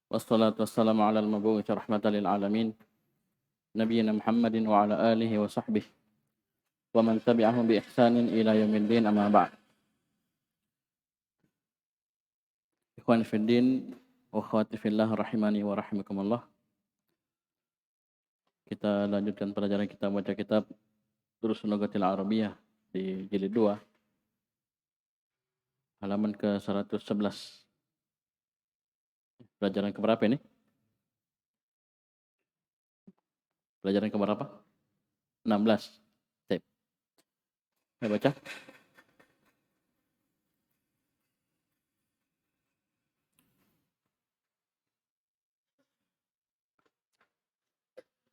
Wassalatu wassalamu ala al-mabu'uthi rahmatan lil alamin nabiyyina Muhammadin wa ala alihi wa sahbihi wa man tabi'ahum bi ihsanin ila yaumiddin, amma ba'd. Ikhwan fiddin wa akhwati fillah rahimani wa rahimakumullah. Kita lanjutkan pelajaran kita baca kitab Durusun Lughatil Arabiyyah di jilid 2 halaman ke 111. Pelajaran keberapa ini? Pelajaran keberapa? 16. Baik. Saya baca.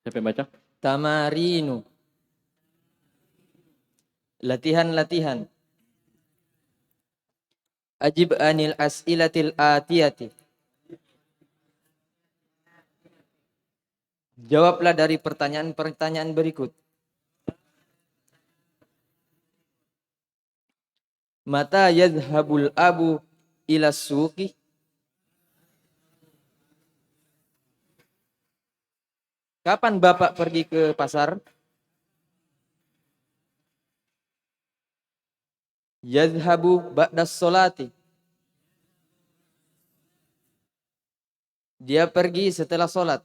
Siapa yang baca? Tamarinu. Latihan-latihan. Ajib anil as'ilatil atiyati. Jawablah dari pertanyaan-pertanyaan berikut. Mata yadhhabul abu ila suqi? Kapan bapak pergi ke pasar? Yadhhabu ba'das sholati. Dia pergi setelah sholat.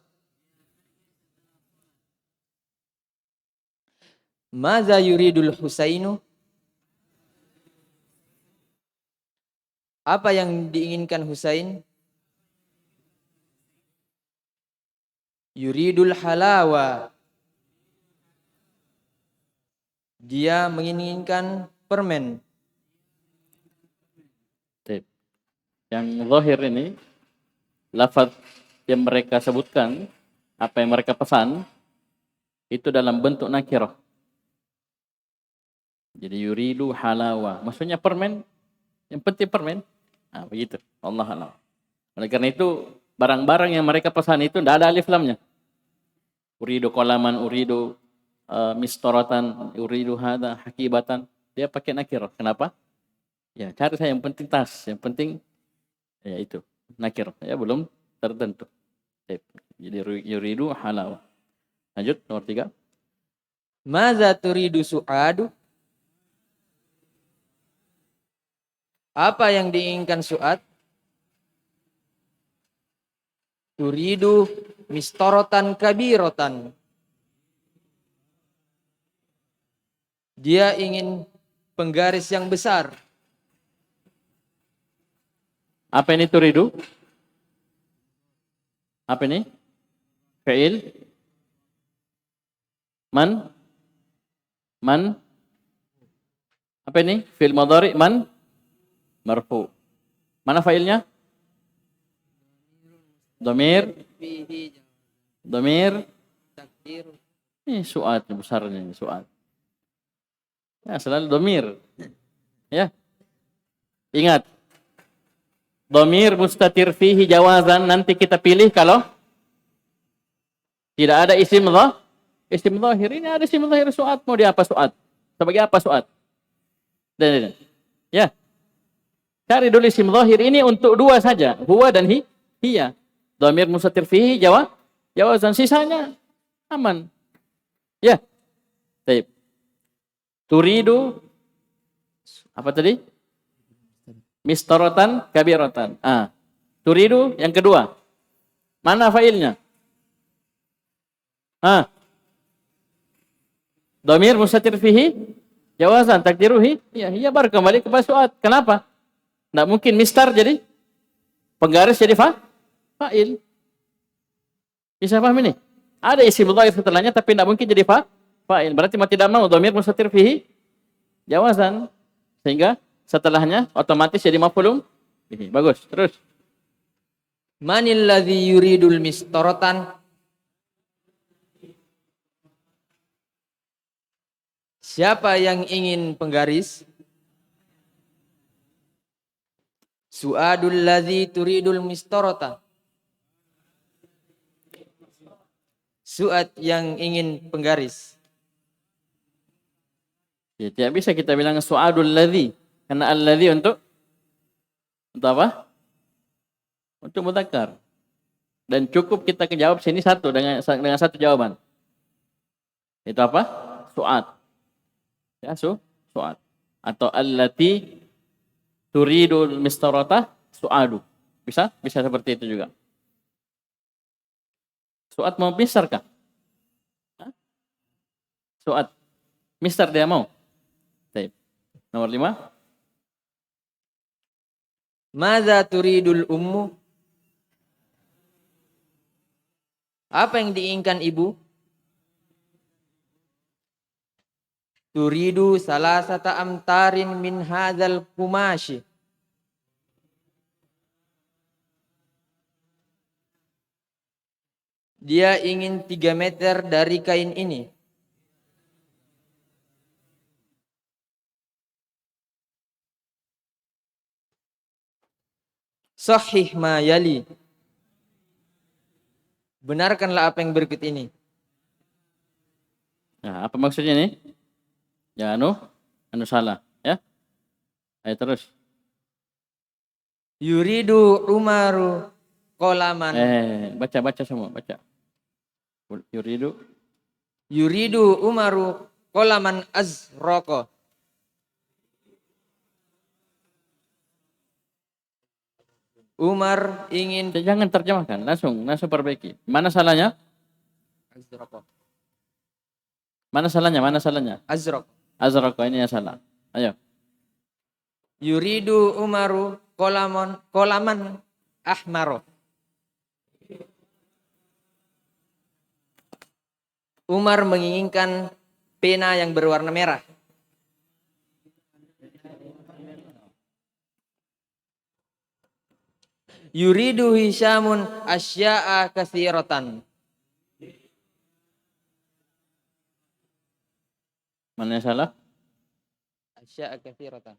Maza yuridul Husainu? Apa yang diinginkan Husain? Yuridul halawa. Dia menginginkan permen. Yang zahir ini lafaz yang mereka sebutkan, apa yang mereka pesan itu dalam bentuk nakirah. Jadi yuridu halawa, maksudnya permen, yang penting permen. Nah, begitu. Allah Allah. Oleh karena itu barang-barang yang mereka pesan itu tidak ada alif lamnya. Uridu qalaman, uridu mistoratan, uridu hada hakibatan. Dia pakai nakirah. Kenapa? Ya, cari saya yang penting tas, yang penting ya itu nakirah. Ya belum tertentu. Jadi yuridu halawa. Lanjut nomor 3. Maza turidu su'adu? Apa yang diinginkan Su'ad? Turidu mistorotan kabirotan. Dia ingin penggaris yang besar. Apa ini turidu? Apa ini? Fi'il? Man? Apa ini? Fi'il madhari man? Marfu. Mana fa'ilnya? Dhamir? Ini su'ad besarnya, ini su'ad. Ya, selalu dhamir. Ya. Ingat. Dhamir mustatir fihi jawazan, nanti kita pilih kalau tidak ada isim dhahir. Ini ada isim dhahir su'ad. Mau dia apa su'ad? Sebagai apa su'ad? Dan. Ya. Cari dulu isim dhahir ini untuk dua saja. Huwa dan hiya. Dhamir mustatir fihi jawazan. Sisanya aman. Ya. Baik. Turidu. Apa tadi? Mistaratan kabiratan. Turidu yang kedua. Mana fa'ilnya? Dhamir mustatir fihi jawazan takdiruhi. Iya baru kembali ke su'ad. Kenapa? Tidak mungkin mistar jadi penggaris jadi fa'il. Bisa paham ini? Ada isim dhahir setelahnya tapi tidak mungkin jadi fa'il. Berarti mau tidak mau dhamir mustatir fihi jawazan. Sehingga setelahnya otomatis jadi maf'ulun bihi. Bagus. Terus. Manil ladzi yuridul mistorotan? Siapa yang ingin penggaris? Su'adul ladzi turidul mistorota. Su'ad yang ingin penggaris. Ya, tidak bisa kita bilang su'adul ladzi. Karena al-ladzi untuk apa? Untuk mudzakkar. Dan cukup kita jawab sini satu dengan satu jawaban. Itu apa? Su'ad. Ya, su'ad. Atau allati turidul mistarata su'adu. Bisa? Bisa seperti itu juga. Su'ad mau mister kah? Hah? Su'ad. Mister dia mau? Baik. Nomor 5. Madza turidul ummu? Apa yang diinginkan ibu? Turidu salasata amtarin min hadzal kumashi. Dia ingin 3 meter dari kain ini. Sahih ma yali. Benarkanlah apa yang berikut ini. Nah, apa maksudnya nih? Ya anu salah, ya. Ayo terus. Yuridu Umaru qolaman. Baca semua, baca. Yuridu Umaru qolaman azraqa. Umar ingin Jangan terjemahkan, langsung perbaiki. Mana salahnya? azraqa. Mana salahnya? Azraq. Azraqa ini yang salah. Ayo. Yuridu Umaru qolaman ahmaro. Umar menginginkan pena yang berwarna merah. Yuridu Hisyamun asya'a katsiratan. Mana yang salah? Asya'a katsiratan.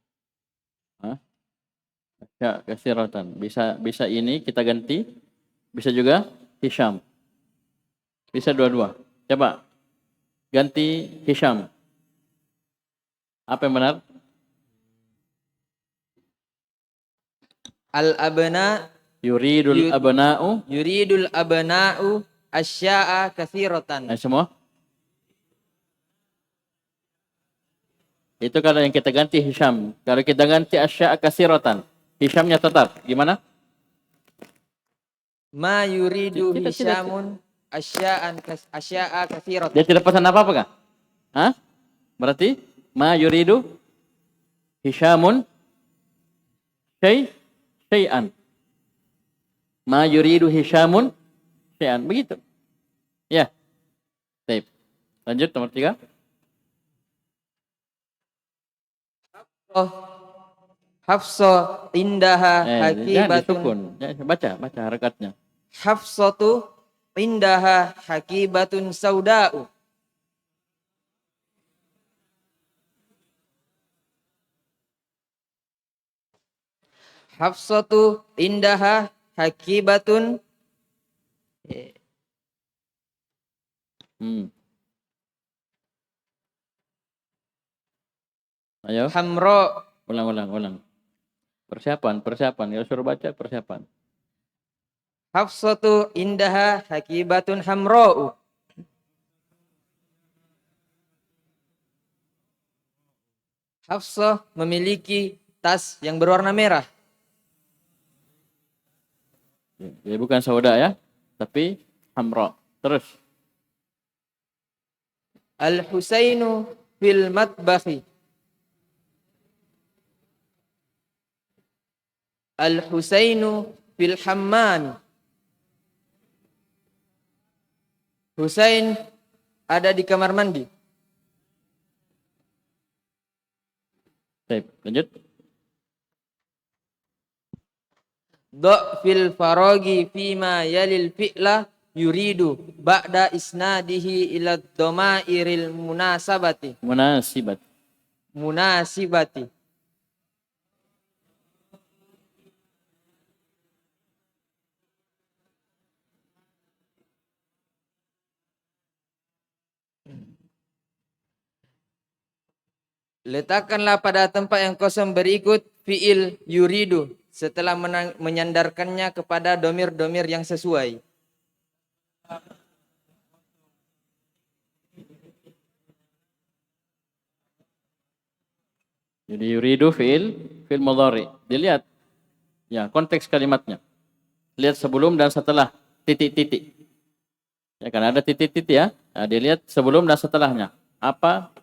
Ya, kasiratan. Bisa ini kita ganti. Bisa juga Hisham. Bisa dua-dua. Coba ganti Hisham. Apa yang benar? Al-abna Yuridul abna'u. yuridul abna'u asya'a katsiratan. Nah, semua. Itu kalau yang kita ganti Hisham. Kalau kita ganti asya'a kasiratan. Hishamnya tetap. Gimana? Ma yuridu Tidak. Hisyamun asya'a katsiratan. Dia tidak pesan apa-apa kah? Hah? Berarti ma yuridu Hishamun syai'an. Ma yuridu Hishamun syai'an. Begitu. Ya. Baik. Lanjut nomor 3. Hafsa indaha Jangan hakibatun. disukun. Baca harakatnya. Hafsatu indaha hakibatun sauda'u. Hafsatu indaha hakibatun Ayo. hamro. Ulang. Persiapan. Kalau suruh baca persiapan. Hafsatu indaha hakibatun hamro'u. Hafsah memiliki tas yang berwarna merah. Jadi bukan sauda ya, tapi hamra. Terus. Al-Husainu fil matbahi. Al-Husainu fil hammam. Husain ada di kamar mandi. Baik, lanjut. Fil farogi fima yalil fi'la yuridu ba'da isnadihi ila dhamairil munasibati. Letakkanlah pada tempat yang kosong berikut fi'il yuridu setelah menyandarkannya kepada domir-domir yang sesuai. Jadi yuridu fi'il mudhari. Dilihat ya konteks kalimatnya. Lihat sebelum dan setelah titik-titik. Ya kan ada titik-titik ya. Nah, dilihat sebelum dan setelahnya. Apa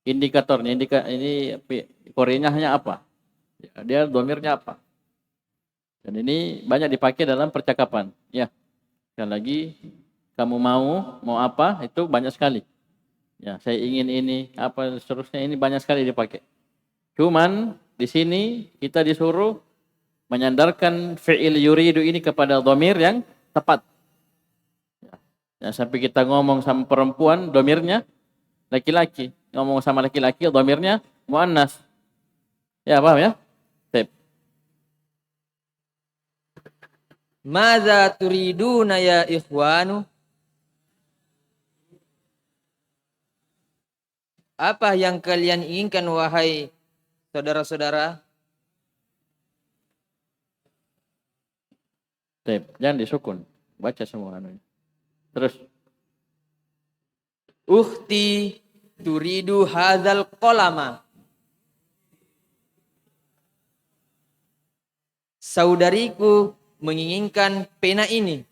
indikatornya? Ini koordinatnya apa? Ya, dia domirnya apa? Dan ini banyak dipakai dalam percakapan. Ya, sekali lagi kamu mau apa? Itu banyak sekali. Ya, saya ingin ini, apa seterusnya ini banyak sekali dipakai. Cuman di sini kita disuruh menyandarkan fi'il yuridu ini kepada dhamir yang tepat. Ya, sampai kita ngomong sama perempuan, dhamirnya laki-laki. Ngomong sama laki-laki, dhamirnya muannas. Ya, paham ya? Sip. Madza turiduna ya ikhwanu? Apa yang kalian inginkan wahai saudara-saudara? Sip. Jangan disukun. Baca semua anunya. Terus. Ukhti turidu hadzal qalama. Saudariku menginginkan pena ini.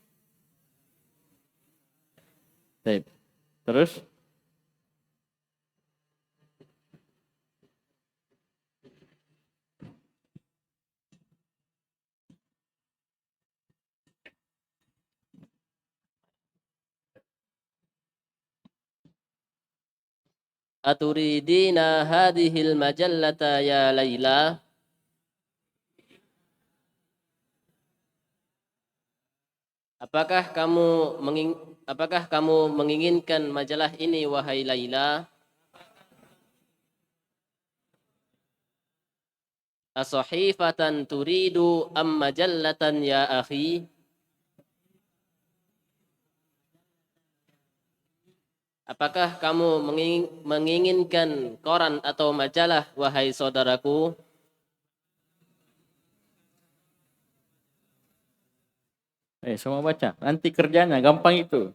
Sip. Terus. Aturidina hadhil majallata ya Laila? Apakah kamu menginginkan majalah ini wahai Laila? Asahifatan turidu am majallatan ya akhi? Apakah kamu menginginkan koran atau majalah wahai saudaraku? Semua baca. Nanti kerjanya gampang itu.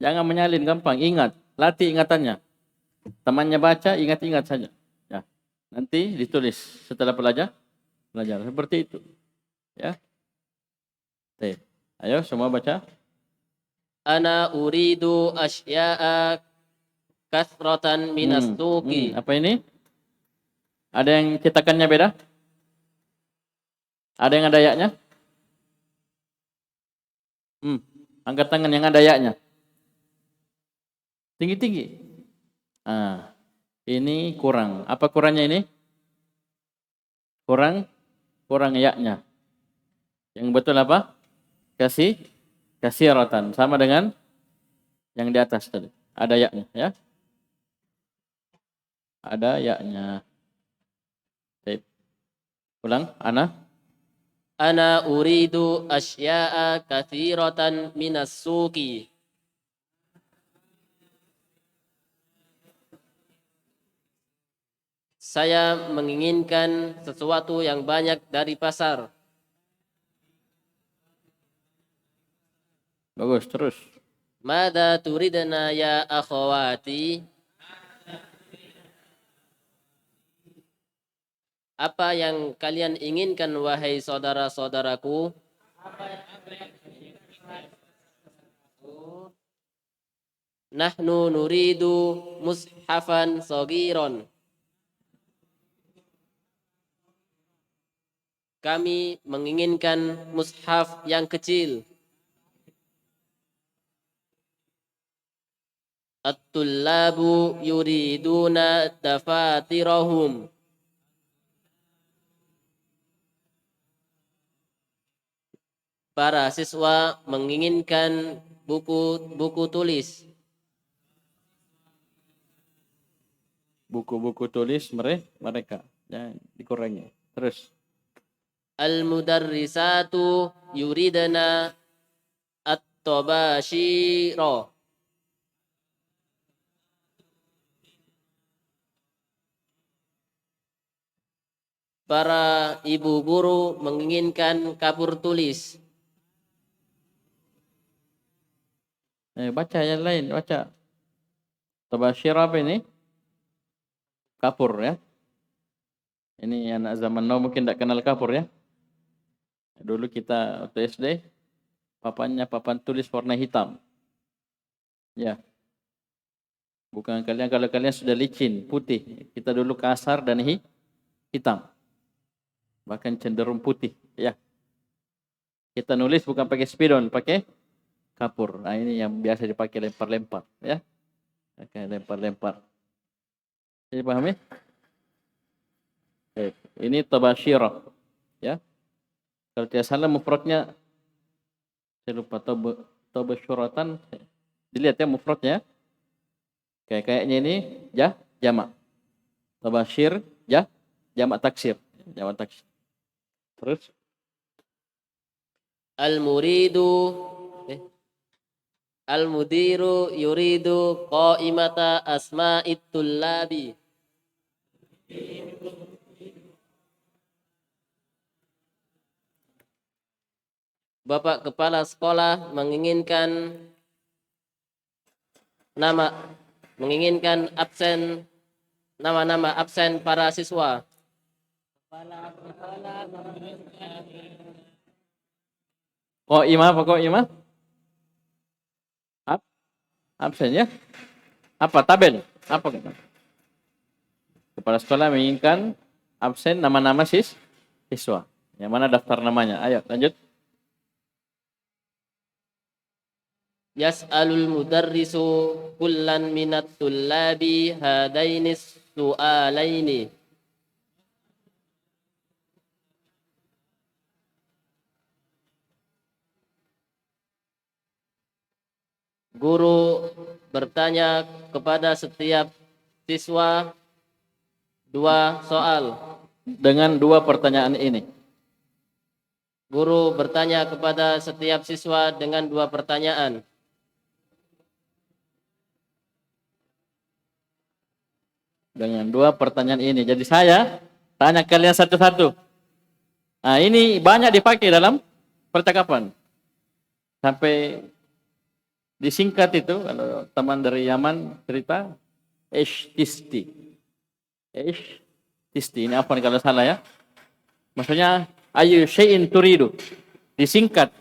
Jangan menyalin, gampang. Ingat, latih ingatannya. Temannya baca, ingat-ingat saja. Ya. Nanti ditulis setelah belajar seperti itu. Ya. Baik. Ayo semua baca. Ana uridu asya'a kasratan minas tuqi. Apa ini? Ada yang cetakannya beda? Ada yang ada yaknya? Angkat tangan yang ada yaknya. Tinggi-tinggi. Ini kurang. Apa kurangnya ini? Kurang yaknya. Yang betul apa? Kasiratan. Sama dengan yang di atas tadi. Ada yaknya, ya. Ada yaknya. Baik. Ulang, Ana uridu asya'a katsiratan minas suqi. Saya menginginkan sesuatu yang banyak dari pasar. Bagus, terus. Mada turidna ya akhawati? Apa yang kalian inginkan wahai saudara-saudaraku? Nahnu nuridu mushafan sagiron. Kami menginginkan mushaf yang kecil. At-tullabu yuriduna dafatirahum. Para siswa menginginkan buku tulis. Buku-buku tulis mereka. Ya, dikurangi. Terus. Al-mudarrisatu yuridana at-tabashiro. Para ibu guru menginginkan kapur tulis. Baca yang lain, baca. Tabashir apa ini? Kapur ya. Ini anak zaman now mungkin tidak kenal kapur ya. Dulu kita waktu SD, papannya papan tulis warna hitam. Ya. Bukan kalian, kalau kalian sudah licin, putih. Kita dulu kasar dan hitam. Bahkan cenderung putih. Ya. Kita nulis bukan pakai spidol, pakai kapur. Nah ini yang biasa dipakai lempar-lempar. Ya. Pakai lempar-lempar. Jadi pahami? Ini tabashirah. Ya. Kalau tidak salah mufradnya, saya lupa, tabasyuratan. Dilihat ya mufradnya. Kayaknya ini jamak. Tabashir, jamak taksir. Jamak taksir. Terus? Al-muridu Al-mudiru yuridu qaimata asma'it tullabi. Bapak kepala sekolah menginginkan absen nama-nama absen para siswa. Qaimah apa qaimah? Absen ya? Apa tabel? Apa? Kepala sekolah menginginkan absen nama-nama siswa. Yang mana daftar namanya? Ayo lanjut. Yas'alul mudarrisu kullan minat tullabi hadainis su'alaini. Guru bertanya kepada setiap siswa 2 soal. Dengan 2 pertanyaan ini. Guru bertanya kepada setiap siswa dengan 2 pertanyaan. Dengan 2 pertanyaan ini. Jadi saya tanya kalian satu-satu. Nah ini banyak dipakai dalam percakapan. Sampai disingkat itu, kalau teman dari Yaman cerita, tisti. Tisti, ini apa kalau salah ya? Maksudnya, ayu syai'in turidu. Disingkat,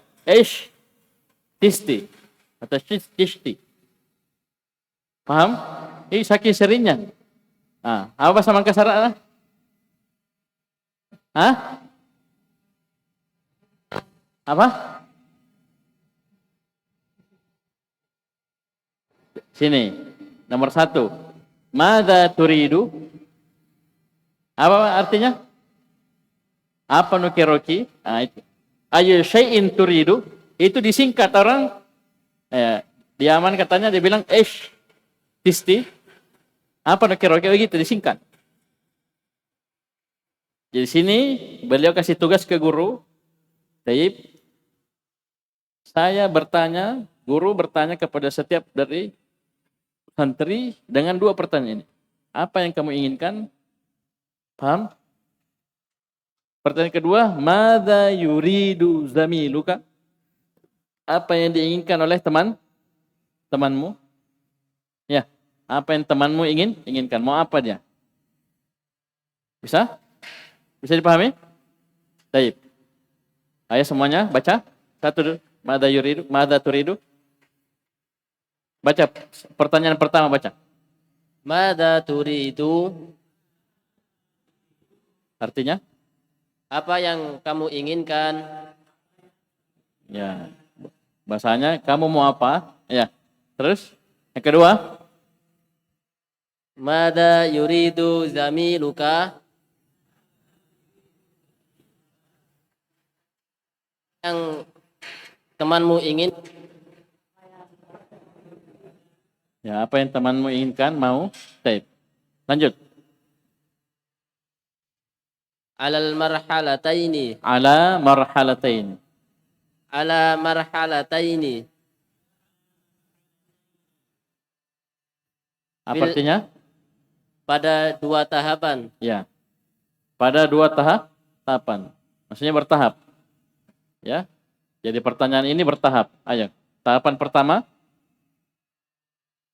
tisti. Atau tisti. Paham? Ini saking seringnya. Nah, apa bahasa Mangkasar? Hah? Apa? Sini, nomor 1. Mada turidu? Apa artinya? Apa nukiroki? Nah, itu. Ayu syai'in turidu. Itu disingkat orang. Di Yaman katanya dia bilang tisti. Apa nukiroki? Begitu disingkat. Jadi sini beliau kasih tugas ke guru. Taib. Saya bertanya, guru bertanya kepada setiap dari santri dengan 2 pertanyaan ini. Apa yang kamu inginkan? Paham? Pertanyaan kedua, madza yuridu zamiluka? Apa yang diinginkan oleh temanmu? Ya, apa yang temanmu inginkan? Mau apa dia? Bisa? Bisa dipahami? Baik. Ayo semuanya baca. 1 dulu. Madza turidu? Baca pertanyaan pertama, baca. Mada turidu? Artinya? Apa yang kamu inginkan? Ya. Bahasanya kamu mau apa? Ya. Terus yang kedua? Mada yuridu zamiluka? Yang temanmu ingin? Ya, apa yang temanmu inginkan, mau? Baik. Lanjut. Alal marhalataini. Ala marhalatain. Ala marhalataini. Apa artinya? Pada 2 tahapan. Ya. Pada 2 tahapan. Maksudnya bertahap. Ya. Jadi pertanyaan ini bertahap. Ayo. Tahapan pertama.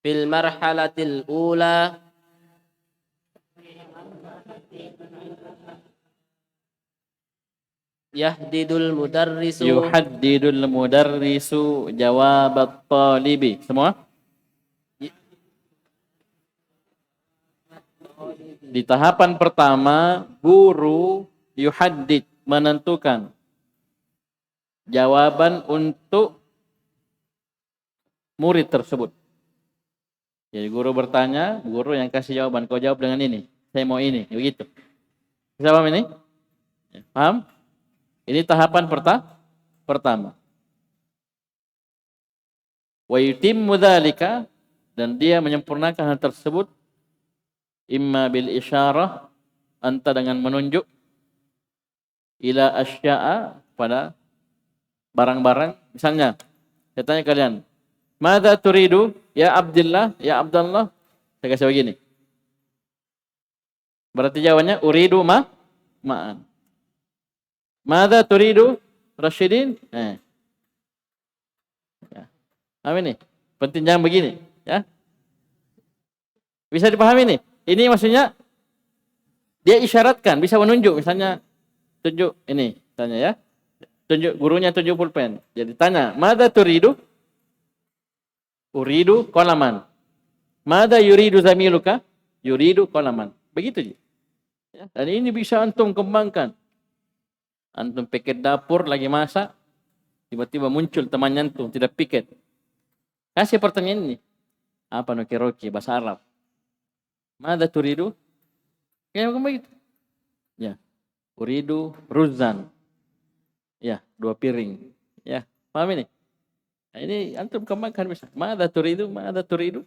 fil marhalatil ula yahdidul mudarrisu yuhaddidul mudarrisu jawab at-talibi. Semua? Di tahapan pertama, guru yuhaddid, menentukan jawaban untuk murid tersebut. Jadi guru bertanya, guru yang kasih jawaban, kau jawab dengan ini, saya mau ini, begitu. Bisa paham ini? Paham? Ini tahapan pertama. Wa yutimmu dzalika, dan dia menyempurnakan hal tersebut imma bil isyarah, anta dengan menunjuk, ila asya'a, pada barang-barang. Misalnya, saya tanya kalian, madza turidu ya Abdullah, ya Abdullah? Saya kasih begini. Berarti jawabannya uridu ma'an. Madza turidu Rasyidin? Ya. Paham ini? Penting jangan begini, ya. Bisa dipahami nih? Ini maksudnya dia isyaratkan, bisa menunjuk, misalnya tunjuk ini, tanya ya. Tunjuk, gurunya tunjuk pulpen. Jadi tanya, madza turidu? Uridu qalaman. Madza yuridu zamiluka? Yuridu qalaman. Begitu. Ya. Dan ini bisa antum kembangkan. Antum piket dapur lagi masak, tiba-tiba muncul temannya antum tidak piket. Kasih pertanyaan ini. Apa nukiroki bahasa Arab? Madza turidu? Kayak begitu. Ya. Uridu ruzan. Ya, 2 piring. Ya, paham ini? Nah, ini antum kembangkan bisa. Madza turidu? Madza turidu?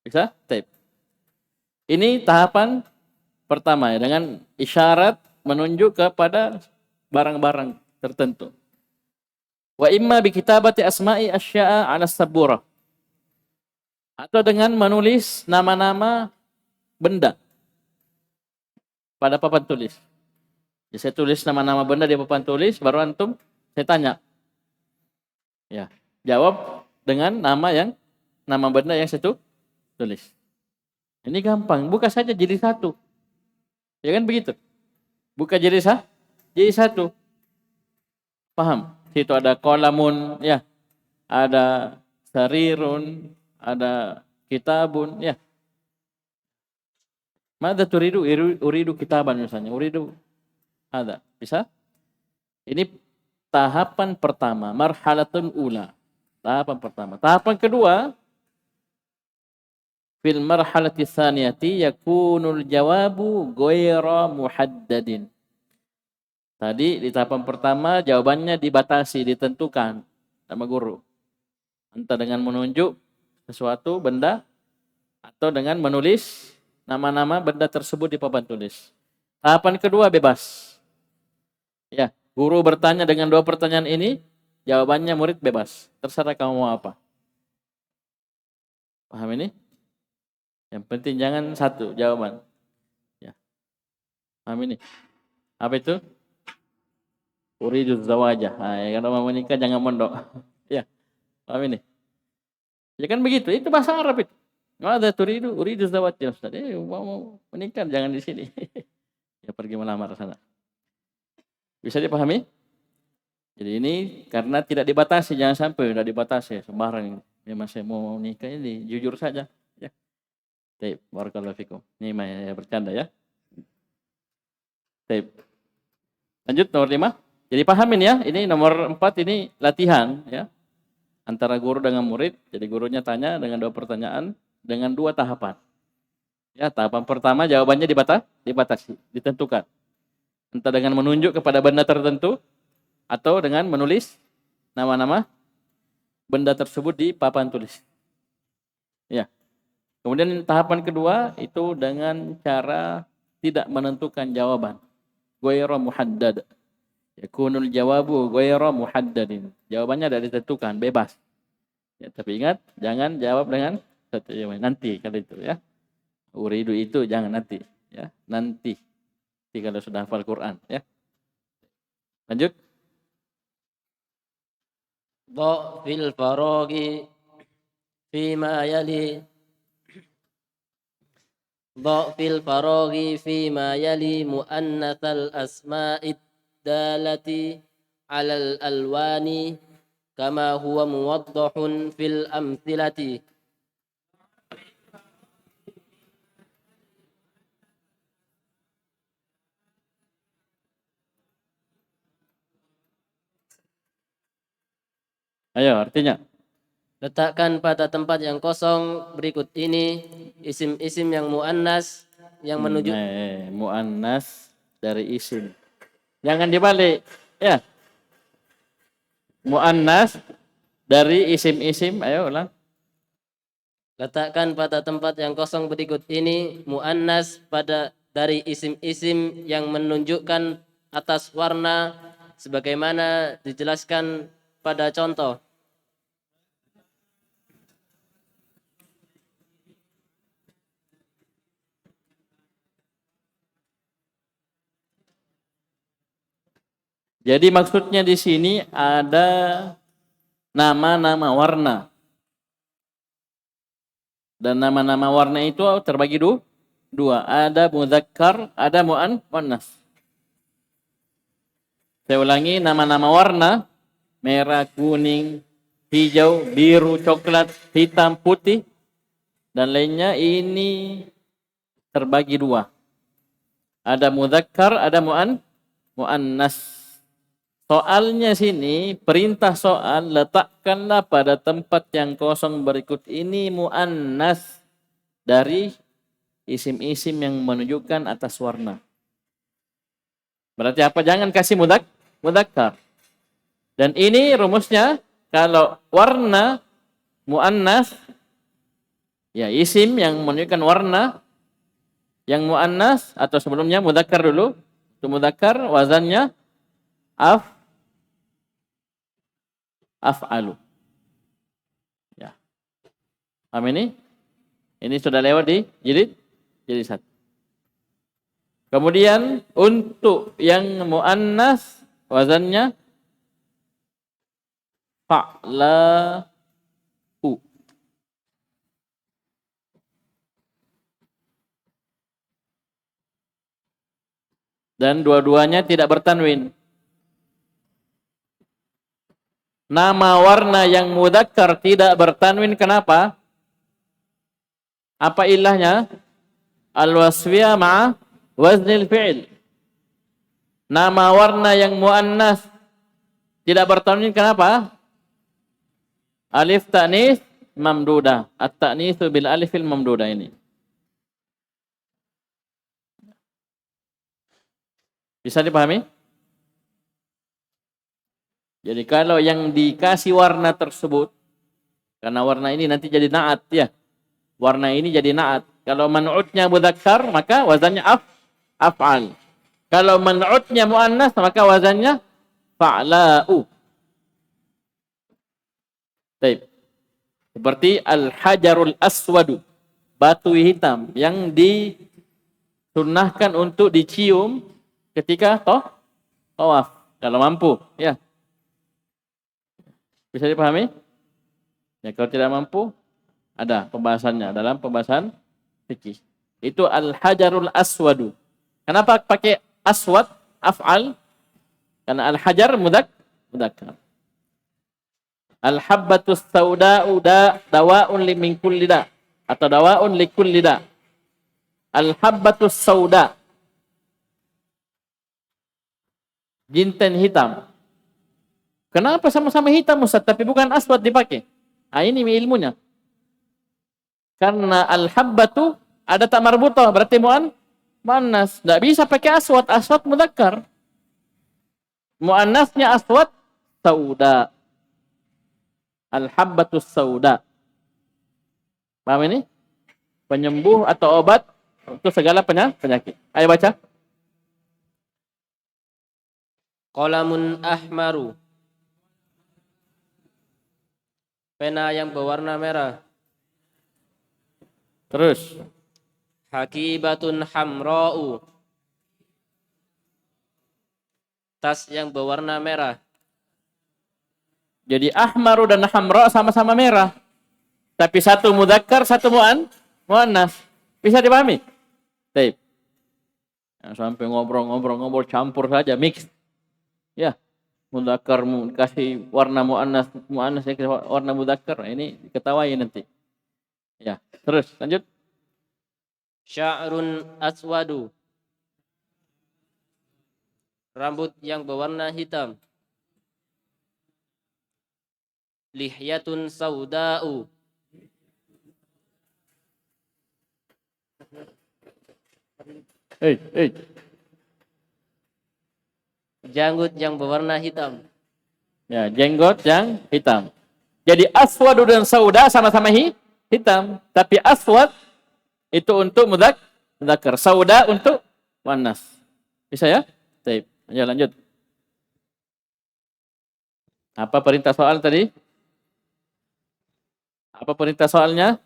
Bisa? Tape. Ini tahapan pertama ya, dengan isyarat menunjuk kepada barang-barang tertentu. Wa imma bi kitabati asma'i asya'a 'ala saburah. Atau dengan menulis nama-nama benda pada papan tulis. Jadi saya tulis nama-nama benda di papan tulis, baru antum saya tanya. Ya, jawab dengan nama benda yang saya tulis. Ini gampang, buka saja jadi satu. Ya kan begitu? Buka jadi satu. Paham? Situ ada qalamun, ya. Ada sarirun, ada kitabun, ya. Madza turidu? Uridu kitaban misalnya. Uridu ada. Bisa? Ini tahapan pertama, marhalatun ula. Tahapan pertama. Tahapan kedua, fil marhalati tsaniyati yakunul jawabu ghaira muhaddadin. Tadi di tahapan pertama jawabannya dibatasi, ditentukan sama guru. Entah dengan menunjuk sesuatu benda atau dengan menulis nama-nama benda tersebut di papan tulis. Tahapan kedua bebas. Ya, guru bertanya dengan 2 pertanyaan ini, jawabannya murid bebas. Terserah kamu mau apa. Paham ini? Yang penting jangan satu jawaban. Ya. Paham ini? Apa itu? Uridu zawajah. Kalau mau menikah jangan mondok. Ya. Paham ini? Ya kan begitu. Itu bahasa Arab itu. Madza turidu? Uridu zawajah. Ustaz. Mau menikah jangan di sini. Ya pergi melamar sana. Bisa dipahami? Jadi ini karena tidak dibatasi, jangan sampai tidak dibatasi sembarang. Memang saya mau nikah ini jujur saja. Ya. Baik, barakallahu fikum. Ini ya bercanda ya. Baik. Lanjut nomor 5. Jadi pahamin ya, ini nomor 4 ini latihan ya. Antara guru dengan murid. Jadi gurunya tanya dengan 2 pertanyaan dengan 2 tahapan. Ya, tahapan pertama jawabannya dibatasi, ditentukan. Entah dengan menunjuk kepada benda tertentu atau dengan menulis nama-nama benda tersebut di papan tulis. Ya. Kemudian tahapan kedua itu dengan cara tidak menentukan jawaban. Ghairu muhaddad. Yakunul jawabu ghairu muhaddadin. Jawabannya tidak ditentukan, bebas. Ya, tapi ingat jangan jawab dengan satu jawaban. Nanti kalau itu ya. Uridu itu jangan nanti ya. Nanti kalau sudah hafal Quran ya. Lanjut. Dha fil faraghi فيما يلي ضع في الفراغ فيما يلي مؤنث الأسماء الدالة على الألوان كما هو موضح في الأمثلة. Ayo, artinya. Letakkan pada tempat yang kosong berikut ini isim-isim yang muannas yang menunjuk Muannas dari isim. Jangan dibalik. Ya. Muannas dari isim-isim. Ayo ulang. letakkan pada tempat yang kosong berikut ini muannas dari isim-isim yang menunjukkan atas warna sebagaimana dijelaskan pada contoh. Jadi maksudnya di sini ada nama-nama warna. Dan nama-nama warna itu terbagi dua. Ada mudzakkar, ada muannas. Saya ulangi, nama-nama warna. Merah, kuning, hijau, biru, coklat, hitam, putih. Dan lainnya ini terbagi dua. Ada mudzakkar, ada muannas. Soalnya sini, perintah soal, letakkanlah pada tempat yang kosong berikut ini muannas dari isim-isim yang menunjukkan atas warna. Berarti apa? Jangan kasih mudzakkar. Dan ini rumusnya, kalau warna muannas, ya isim yang menunjukkan warna, yang muannas atau sebelumnya mudzakkar dulu. Itu mudzakkar, wazannya af'alu. Ya. Paham ini? Ini sudah lewat di jilid 1. Kemudian untuk yang muannas wazannya fa'la'u. Dan dua-duanya tidak bertanwin. Nama warna yang mudzakkar tidak bertanwin, kenapa? Apa ilahnya? Al-wasfiyah ma'a waznil fi'il. Nama warna yang muannas tidak bertanwin, kenapa? Alif ta'nis mamdudah. At-ta'nitsu bil alifil mamdudah ini. Bisa dipahami? Jadi kalau yang dikasih warna tersebut, karena warna ini nanti jadi na'at ya. Warna ini jadi na'at. Kalau man'utnya mudzakkar, maka wazannya af'al. Kalau man'utnya muannas, maka wazannya fa'la'u. Baik. Seperti al-hajarul aswadu, batu hitam yang disunnahkan untuk dicium ketika tawaf, kalau mampu, ya. Bisa dipahami? Ya, kalau tidak mampu, ada pembahasannya dalam pembahasan fikih. Itu al-hajarul aswadu. Kenapa pakai aswad, af'al? Karena al-hajar mudzakkar. Al-habbatus sauda'u dawa'un min kulli da, atau dawa'un li kulli da. Al-habbatus sauda, jinten hitam. Kenapa sama-sama hitam Ustaz, tapi bukan aswad dipakai? Ah, ini ilmunya. Karena al-habbatu ada tak marbutah, berarti muannas. Enggak bisa pakai aswad, aswad mudzakkar. Muannasnya aswad sauda. Al-habbatus sauda. Paham ini? Penyembuh atau obat untuk segala penyakit. Ayo baca. Qalamun ahmaru, pena yang berwarna merah. Terus. Hakibatun hamra'u, tas yang berwarna merah. Jadi ahmaru dan hamra sama-sama merah. Tapi satu mudzakkar, satu muannas. Bisa dipahami? Baik. Sampai ngobrol campur saja, mix. Ya, mudzakkar kasih warna muannas, muannas kasih warna mudzakkar. Ini diketawain nanti. Ya, terus lanjut. Sya'run aswadu. Rambut yang berwarna hitam. Lihyatun sauda'u. Hei. Janggut yang berwarna hitam. Ya, jenggot yang hitam. Jadi aswadu dan sauda sama-sama hitam. Tapi aswad itu untuk mudzakkar. Sauda untuk muannas. Bisa ya? Baik. Ya, lanjut. Apa perintah soal tadi? Apa perintah soalnya?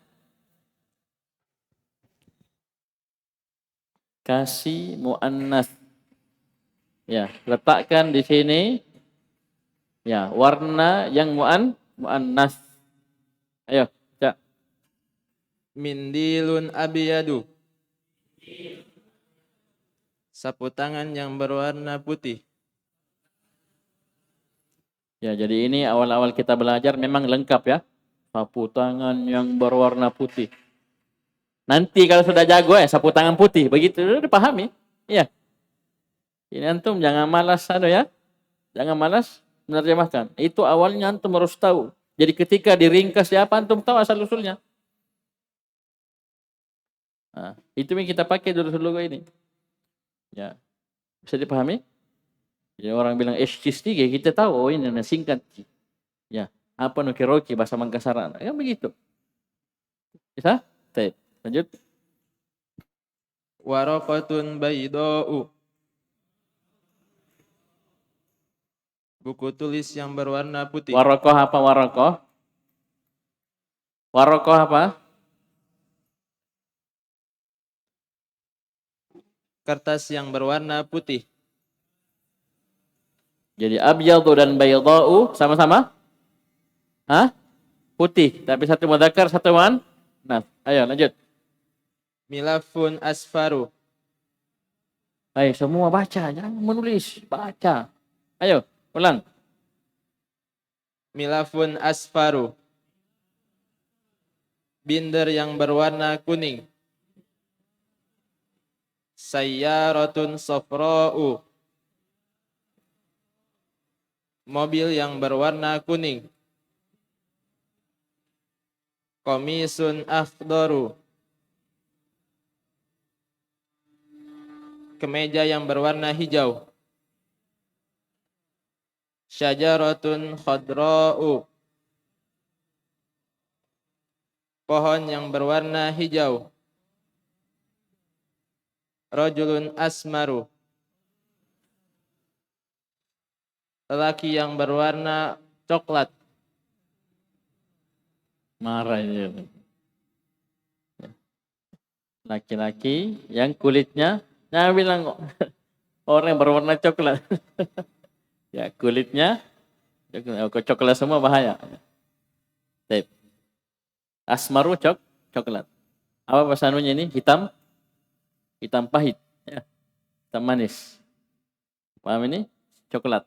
Kasih muannas. Ya, letakkan di sini ya warna yang muannas. Ayo, Cak. Mindilun abiyadu. Sapu tangan yang berwarna putih. Ya, jadi ini awal-awal kita belajar memang lengkap ya. Sapu tangan yang berwarna putih. Nanti kalau sudah jago sapu tangan putih, begitu udah dipahami. Iya. Ini antum jangan malas ya. Jangan malas menerjemahkan. Itu awalnya antum harus tahu. Jadi ketika diringkas siapa antum tahu asal usulnya. Nah, itu yang kita pakai dulu ini. Ya. Bisa dipahami? Ya, orang bilang S3 kita tahu oh ini singkat. Ya, apa nukiroki bahasa Mangkasaran. Kan begitu. Bisa? Baik. Lanjut. Waraqatun bayda'u. Buku tulis yang berwarna putih. Warokoh apa warokoh? Warokoh apa? Kertas yang berwarna putih. Jadi abyadu dan bayda'u sama-sama? Hah? Putih. Tapi satu mudzakkar, satu muannas. Nah, ayo lanjut. Milafun asfaru. Ayo semua baca, jangan menulis, baca. Ayo, ulang. Milafun asfaru. Binder yang berwarna kuning. Sayyaratun safra'u. Mobil yang berwarna kuning. Komisun akhdaru. Kemeja yang berwarna hijau. Syajaratun khadra'u. Pohon yang berwarna hijau. Rajulun asmaru. Lelaki yang berwarna coklat. Marah ini. Laki-laki yang kulitnya, nah bilang orang yang berwarna coklat. Ya, kulitnya coklat semua bahaya. Baik. Asmaru coklat. Apa bahasa anunya ini? Hitam pahit. Ya. Hitam manis. Paham ini? Coklat.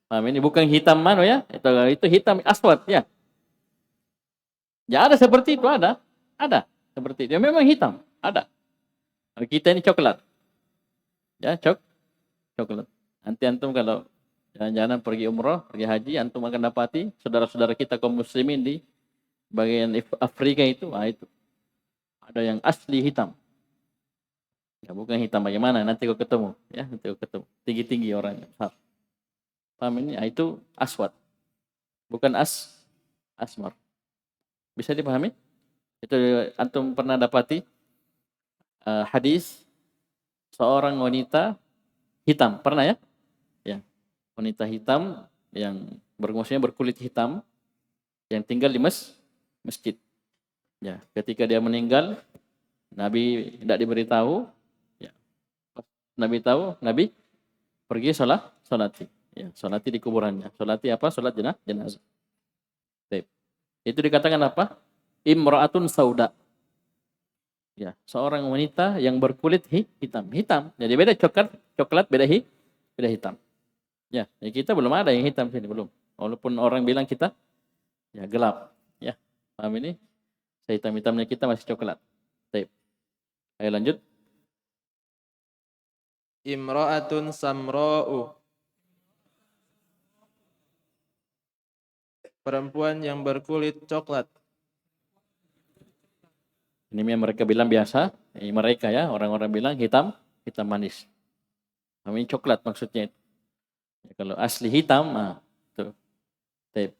Paham ini? Bukan hitam mano ya. Itu hitam aswad ya. Ya ada seperti itu, ada. Ada. Seperti itu. Ya, memang hitam. Ada. Kita ini coklat. Ya, coklat. Nanti antum kalau jalan-jalan pergi umroh, pergi haji, antum akan dapati saudara-saudara kita kaum muslimin di bagian Afrika itu, itu. Ada yang asli hitam. Ya, bukan hitam bagaimana, nanti kau ketemu. Ya, nanti kau ketemu. Tinggi-tinggi orangnya. Paham ini? Itu aswad. Bukan asmar. Bisa dipahami? Itu antum pernah dapati hadis seorang wanita hitam. Pernah ya? Ya. Wanita hitam yang berkulit hitam yang tinggal di masjid. Ya, ketika dia meninggal, Nabi tidak diberitahu. Ya. Nabi tahu, Nabi pergi solati. Ya, solati di kuburannya. Solati apa? Solat jenazah. Baik. Itu dikatakan apa? Imra'atun sauda. Ya, seorang wanita yang berkulit hitam. Hitam. Jadi beda coklat beda hitam. Ya, kita belum ada yang hitam sini, belum. Walaupun orang bilang kita ya gelap. Ya, paham ini? Sehitam-hitamnya kita masih coklat. Baik. Ayo lanjut. Imra'atun samra'u. Perempuan yang berkulit coklat. Ini yang mereka bilang biasa, mereka ya, orang-orang bilang hitam manis. Ini coklat maksudnya. Ya, kalau asli hitam, itu. Baik.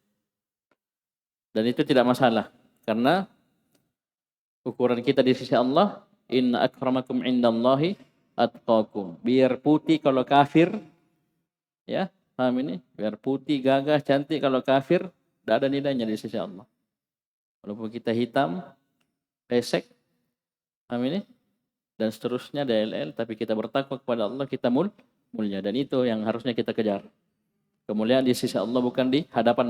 Dan itu tidak masalah, karena ukuran kita di sisi Allah, inna akramakum indallahi atqakum. Biar putih kalau kafir, ya, paham ini? Biar putih, gagah, cantik kalau kafir, tidak ada nilainya di sisi Allah. Walaupun kita hitam, pesek, paham ini? Dan seterusnya DLL, tapi kita bertakwa kepada Allah, kita mulia. Dan itu yang harusnya kita kejar. Kemuliaan di sisi Allah bukan di hadapan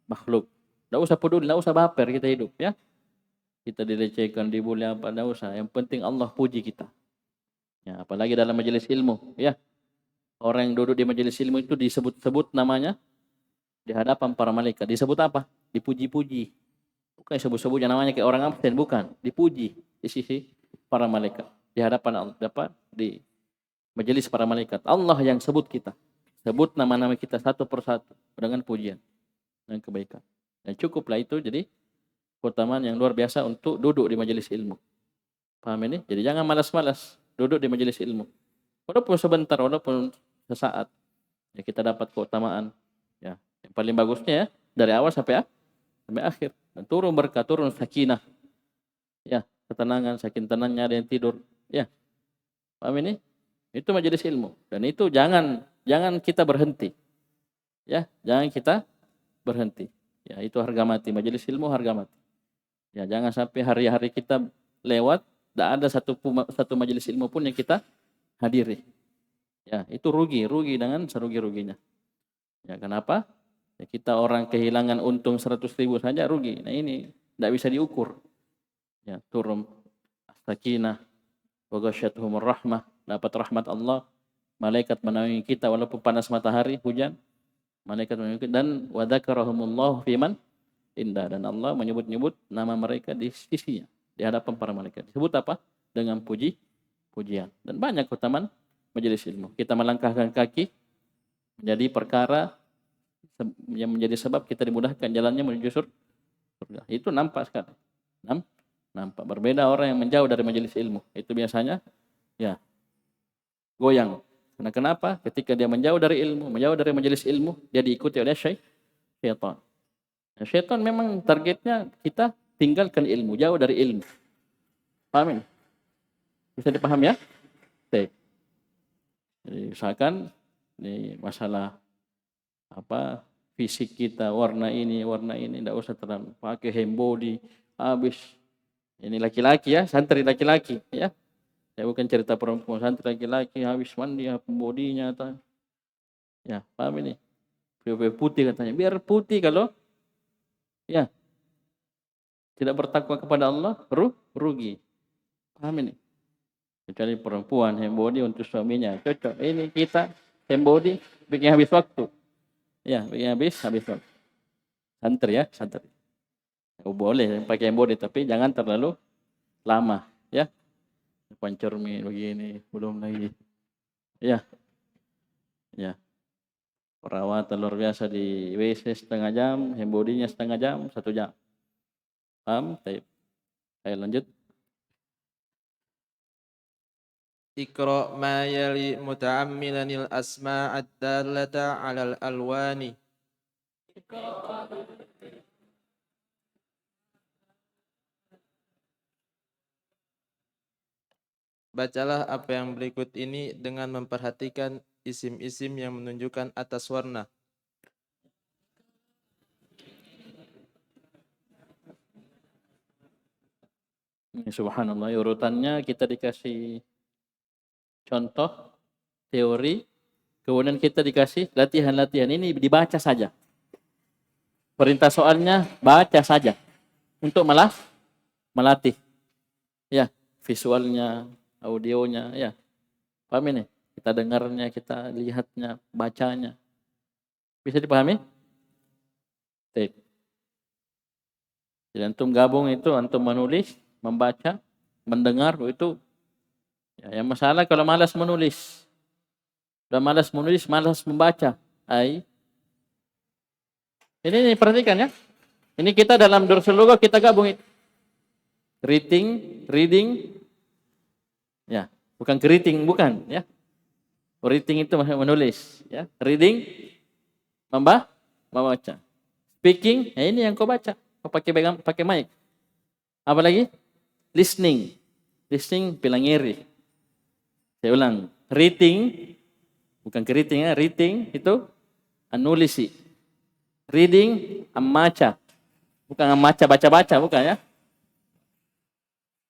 makhluk. Tidak usah peduli, tidak usah baper kita hidup, ya. Kita dilecehkan, dibully apa, tidak usah. Yang penting Allah puji kita. Ya, apalagi dalam majelis ilmu, ya. Orang yang duduk di majelis ilmu itu disebut-sebut namanya di hadapan para malaikat. Disebut apa? Dipuji-puji. Bukan sebut-sebutnya namanya kayak orang absen, bukan. Dipuji di sisi para malaikat. Di hadapan Allah, di majelis para malaikat. Allah yang sebut kita. Sebut nama-nama kita satu persatu dengan pujian dan kebaikan. Dan cukuplah itu jadi keutamaan yang luar biasa untuk duduk di majelis ilmu. Paham ini? Jadi jangan malas-malas duduk di majelis ilmu. Walaupun sebentar, walaupun sesaat, ya kita dapat keutamaan. Ya, yang paling bagusnya ya dari awal sampai akhir. Dan turun berkah, turun sakinah. Ya, ketenangan, saking tenangnya ada yang tidur. Ya, paham ini? Itu majelis ilmu. Dan itu jangan kita berhenti. Ya, jangan kita berhenti. Ya, itu harga mati. Majelis ilmu harga mati. Ya, jangan sampai hari-hari kita lewat, tidak ada satu majelis ilmu pun yang kita hadiri. Ya, itu rugi dengan serugi-ruginya. Ya, kenapa? Ya, kita orang kehilangan untung 100.000 saja rugi. Nah, ini tidak bisa diukur. Ya, turun sakinah, wa ghasyatuhumur rahmah, dapat rahmat Allah, malaikat menaungi kita walaupun panas matahari, hujan, malaikat menaungi kita, dan wa dzakarahumullahu fiman indah, dan Allah menyebut-nyebut nama mereka di sisinya, di hadapan para malaikat. Disebut apa? Dengan pujian. Dan banyak keutamaan majelis ilmu. Kita melangkahkan kaki menjadi perkara yang menjadi sebab kita dimudahkan jalannya menuju surga. Itu nampak sekali. Nampak. Berbeda orang yang menjauh dari majelis ilmu. Itu biasanya ya goyang. Karena kenapa? Ketika dia menjauh dari ilmu, menjauh dari majelis ilmu, dia diikuti oleh syaitan. Nah, syaitan memang targetnya kita tinggalkan ilmu, jauh dari ilmu. Paham ini? Bisa dipahami ya? Oke. Jadi misalkan ini masalah apa fisik kita, warna ini tidak usah terlalu pakai hembody habis. Ini laki-laki ya, santri laki-laki ya. Ya bukan cerita perempuan, santri laki-laki habis mandi bodinya atau ya, paham ini? Putih katanya. Biar putih kalau ya tidak bertakwa kepada Allah, rugi. Paham ini? Kecuali perempuan hembody untuk suaminya cocok. Ini kita hembody bikin habis waktu. Ya, bikin habis waktu. Santri ya, santri. Boleh pakai hembody tapi jangan terlalu lama, ya. Pancermin begini, belum lagi. Ya. Ya. Perawatan luar biasa di WC setengah jam, hembody-nya setengah jam, 1 jam. Paham? Saya lanjut. Iqra ma yali muta'ammilanil asma'ad dallata 'alal alwani. Bacalah apa yang berikut ini dengan memperhatikan isim-isim yang menunjukkan atas warna. Subhanallah, urutannya kita dikasih contoh, teori, kemudian kita dikasih latihan-latihan. Ini dibaca saja. Perintah soalnya baca saja untuk melatih. Ya, visualnya, audionya, ya. Paham ini? Kita dengarnya, kita lihatnya, bacanya. Bisa dipahami? Baik. Jadi antum gabung itu, antum menulis, membaca, mendengar itu. Ya, yang masalah kalau malas menulis. Udah malas menulis, malas membaca. Ini perhatikan ya. Ini kita dalam Dursul Lughah kita gabung itu. Reading, ya, bukan greeting, bukan ya. Reading itu menulis, ya. Reading, membaca. Speaking, ya ini yang kau baca. Kau pakai mic. Apa lagi? Listening pilangiri. Saya ulang. Reading, bukan greeting ya. Reading itu anulisi. Reading, membaca. Bukan membaca, baca-baca, bukan ya.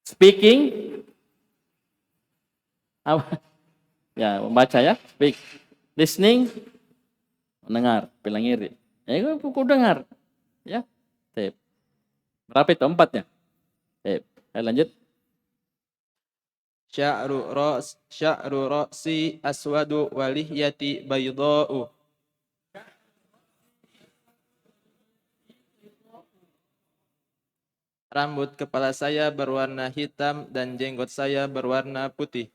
Speaking, apa? Ya, membaca ya. Speak. Listening, mendengar, pilangiri. Ya, aku dengar. Ya. Tip. Berapa itu? 4 ya? Tip. Ayo lanjut. Sya'ru ra'si aswadu walihyati baydha'u. Rambut kepala saya berwarna hitam dan jenggot saya berwarna putih.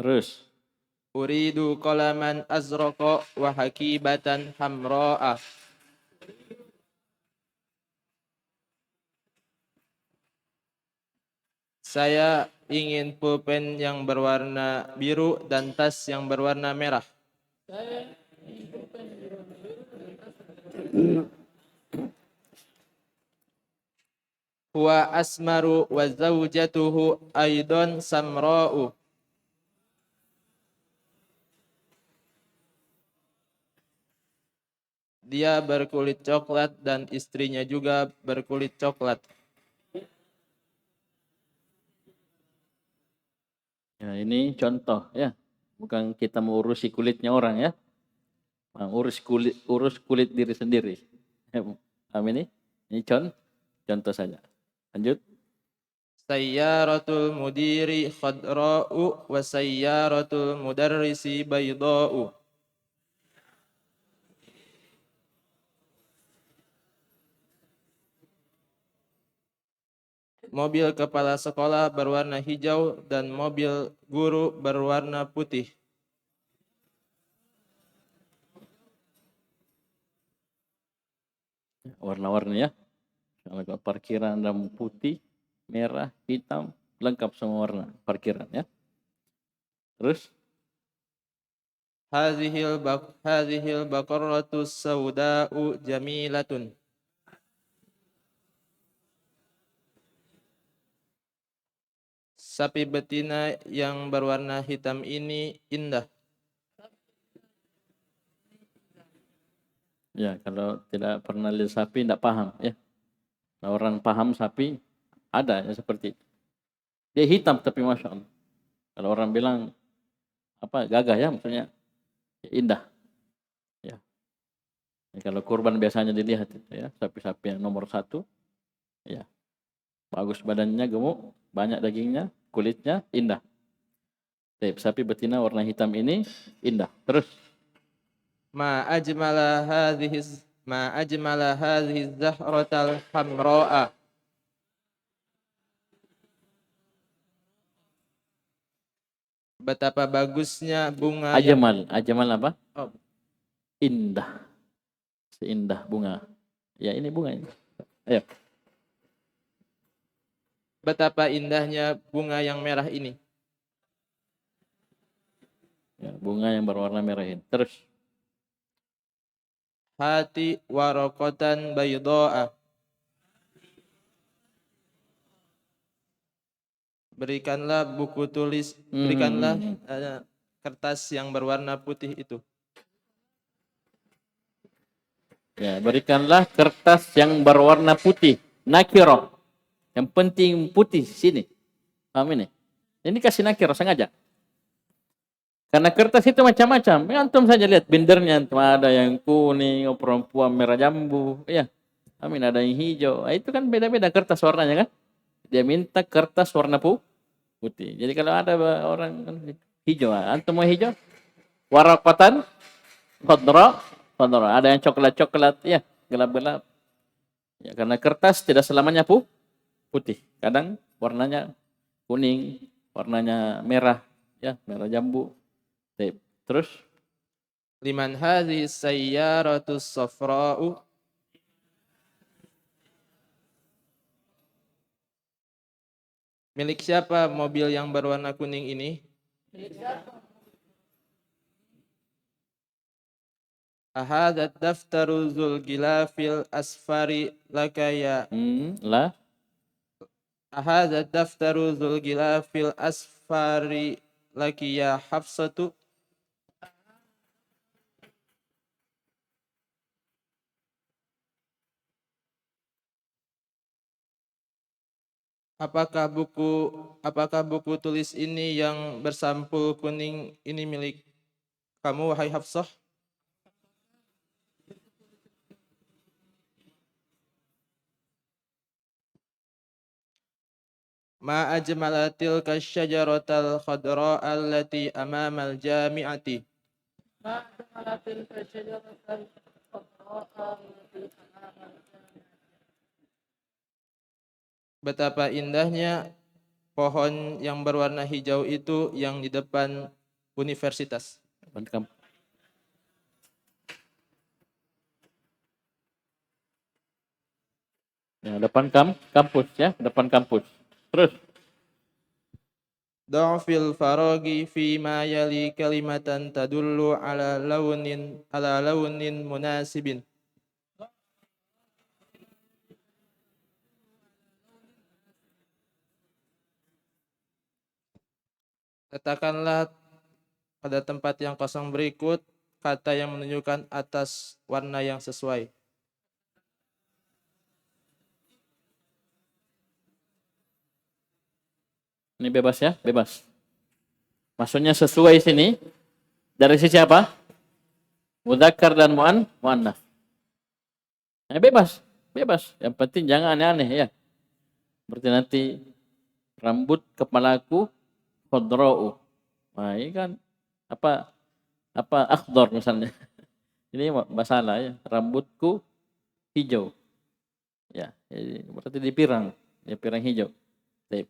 Terus. Uridu qalaman azraqa wa hakibatan hamra'a. Saya ingin pulpen yang berwarna biru dan tas yang berwarna merah. Huwa asmaru wa zawjatuhu aidan samra'u. Dia berkulit coklat dan istrinya juga berkulit coklat. Ya, ini contoh ya. Bukan kita mengurusi kulitnya orang ya. Urus kulit diri sendiri. Paham ini? Ini contoh saja. Lanjut. Sayyaratul mudiri khadra'u wa sayyaratul mudarrisi baydha'u. Mobil kepala sekolah berwarna hijau dan mobil guru berwarna putih. Warna-warni ya. Kalau parkiran ada putih, merah, hitam, lengkap semua warna parkiran ya. Terus. Hadhil baqaratu sauda'u jamilatun. Sapi betina yang berwarna hitam ini indah. Ya, kalau tidak pernah lihat sapi tidak paham ya. Kalau orang paham sapi ada ya seperti itu. Dia hitam tapi Masya Allah. Kalau orang bilang apa gagah ya maksudnya ya, indah. Ya. Kalau kurban biasanya dilihat itu ya, sapi-sapi yang nomor 1 ya. Bagus badannya, gemuk, banyak dagingnya, kulitnya indah. Sapi betina warna hitam ini indah. Terus Ma ajmala hadhihi zahratal hamra'a. Betapa bagusnya bunga Ajmal apa? Oh. Indah. Seindah bunga. Ya ini bunga ini. Ayo. Betapa indahnya bunga yang merah ini. Ya, bunga yang berwarna merah ini. Terus. Hati warokotan baydha'a. Berikanlah buku tulis, berikanlah kertas yang berwarna putih itu. Ya, berikanlah kertas yang berwarna putih. Nakirah. Yang penting putih sini. Paham ini? Ini kasih nakirah sengaja. Karena kertas itu macam-macam. Ya, antum saja lihat bindernya, antum ada yang kuning, oh, perempuan merah jambu, ya. Amin, ada yang hijau. Itu kan beda-beda kertas warnanya kan. Dia minta kertas warna putih. Jadi kalau ada orang kan hijau, antum mau hijau? Warakatan khadra, khadra. Ada yang coklat-coklat, ya, gelap-gelap. Ya, karena kertas tidak selamanya putih. Kadang warnanya kuning, warnanya merah, ya, merah jambu. Terus Liman hadhihi sayyaratus safra'u. Milik siapa mobil yang berwarna kuning ini? Ahadat daftaru zul gilafil asfari laka ya. lah Ahadat daftaru zul gilafil asfari laki ya Hafsatu. Apakah buku tulis ini yang bersampul kuning ini milik kamu, wahai Hafsah? Ma ajmala tilka syajaratal khadra allati amamal jami'ati. Betapa indahnya pohon yang berwarna hijau itu yang di depan universitas. depan ya, depan kampus ya, depan kampus. Terus Da'fil faragi fi ma yali kalimatan tadullu ala launin munasibin. Letakkanlah pada tempat yang kosong berikut kata yang menunjukkan atas warna yang sesuai. ini bebas ya, bebas. Maksudnya sesuai sini dari sisi apa? Mudzakkar dan muannats. Bebas, bebas. Yang penting jangan aneh-aneh ya. Berarti nanti rambut kepalaku khadra'u. Nah, ini kan apa akhdar misalnya. Ini masalah ya. Rambutku hijau. Ya, jadi berarti dipirang, ya pirang hijau. Baik.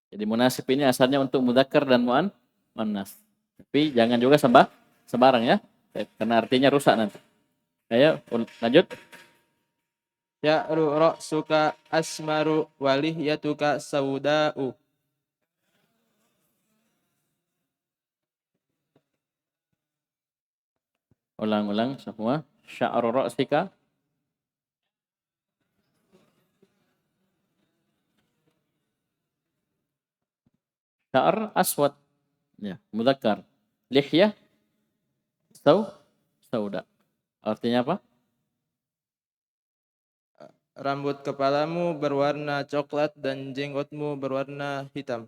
Jadi munasib ini asalnya untuk mudzakkar dan muannas. Tapi jangan juga sembarang ya. Baik, karena artinya rusak nanti. Ayo lanjut. Ya'ru ra'suka asmaru walihyatuka sauda'u. Ulang-ulang semua. Sya'ru ra'sika sya'r aswad. Ya, mudzakkar. Lihyah sauda. Artinya apa? Rambut kepalamu berwarna coklat dan jenggotmu berwarna hitam.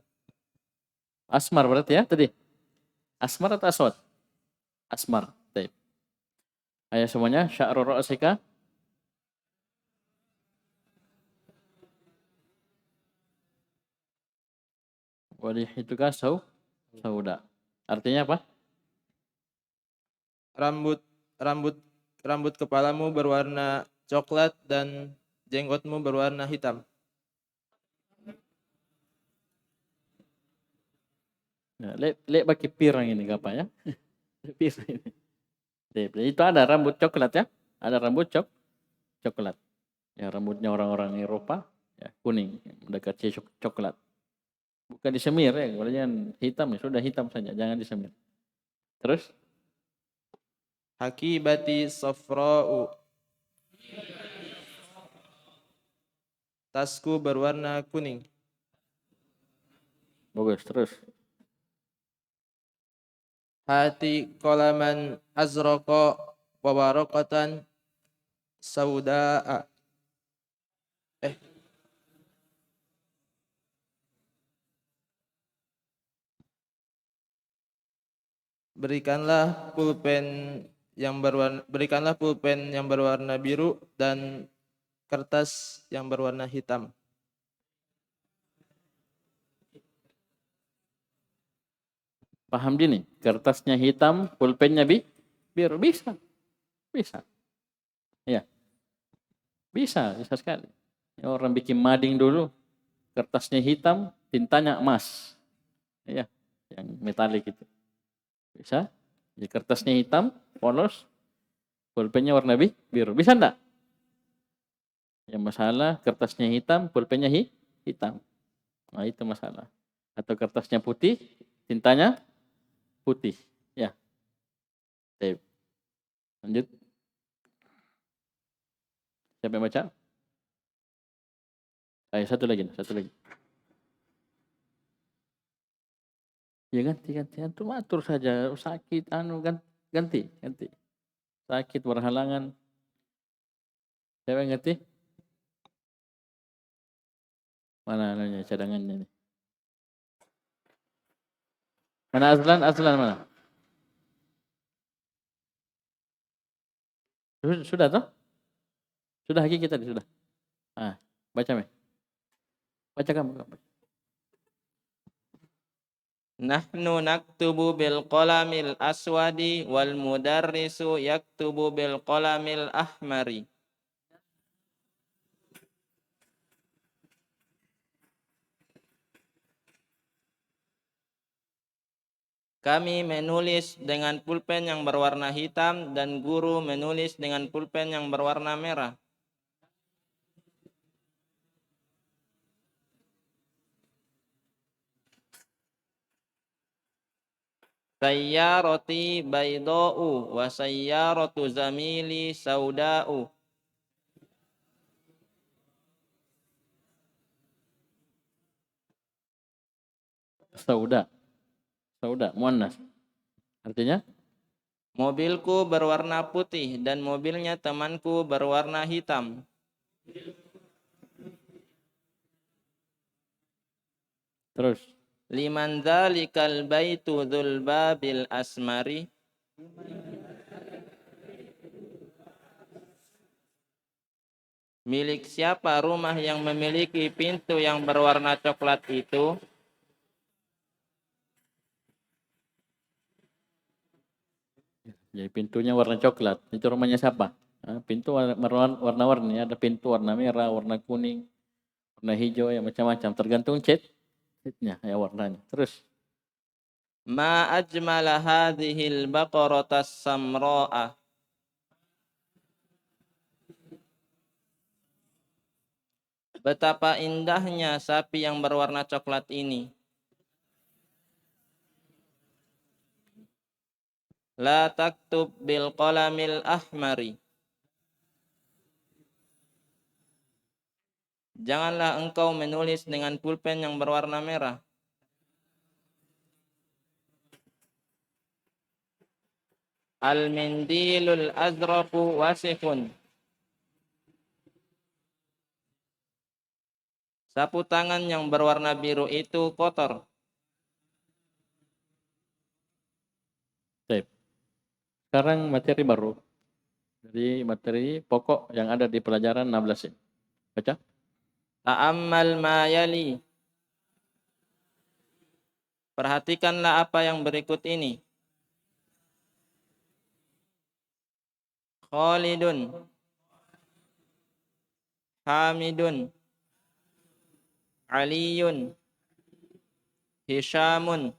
Asmar berarti ya tadi. Asmar atau aswad? Asmar. Baik. Ayo semuanya, sya'ru ra'sika walihituka sauda. Artinya apa? Rambut rambut rambut kepalamu berwarna coklat dan jenggotmu berwarna hitam. Nah, lek pakai pirang ini apa ya? Pirang ini. Itu ada rambut coklat ya. Ada rambut coklat. Ya rambutnya orang-orang Eropa ya kuning, mendekati coklat. Bukan disemir ya, kalau jangan hitam ya sudah hitam saja, jangan disemir. Terus Hakibati safra'u. Tasku berwarna kuning. bagus terus. Hati qalaman azraqa wa waraqatan sauda'a. berikanlah pulpen yang berwarna biru dan kertas yang berwarna hitam. Paham gini? Kertasnya hitam, pulpennya biru. Bisa. Bisa. Ya, bisa sekali. Orang bikin mading dulu, kertasnya hitam, tintanya emas. Ya, yang metalik itu. Bisa. Jadi kertasnya hitam, polos, pulpennya warna biru. Bisa enggak? Yang masalah kertasnya hitam, pulpennya hitam. Nah, itu masalah. Atau kertasnya putih, tintanya putih. Ya. Baik. Lanjut. Siapa yang baca? Ayo, satu lagi. Ya ganti. Antum atur saja. Sakit, ganti. Sakit, berhalangan. Siapa yang ganti? Mana anunya, cadangannya nih? Mana Azlan mana? Sudah toh? Sudah lagi kita sudah. Baca me. Baca kamu. Nahnu naktubu bil qalamil aswadi wal mudarrisu yaktubu bil qalamil ahmari. Kami menulis dengan pulpen yang berwarna hitam dan guru menulis dengan pulpen yang berwarna merah. Sayyarati bayda'u wa sayyaratu zamili sauda'u. Sauda, muannas. Artinya? Mobilku berwarna putih dan mobilnya temanku berwarna hitam. Terus. Liman dzalikal baitu dzul babil asmari. Milik siapa rumah yang memiliki pintu yang berwarna coklat itu? Jadi pintunya warna coklat. Itu rumahnya siapa? Pintu warna-warni. Ada pintu warna merah, warna kuning, warna hijau, ya macam-macam. Tergantung catnya, ya warnanya. Terus. Ma ajmala hadhil baqaratas samra'a. Betapa indahnya sapi yang berwarna coklat ini. La taktub bil qalamil ahmari. Janganlah engkau menulis dengan pulpen yang berwarna merah. Al-mindilul azraqu wasikhun. Sapu tangan yang berwarna biru itu kotor. Baik. Sekarang materi baru. Jadi materi pokok yang ada di pelajaran 16 ini. Baca. Ta'ammal ma yali. Perhatikanlah apa yang berikut ini. Khalidun, Hamidun, Aliyun, Hishamun.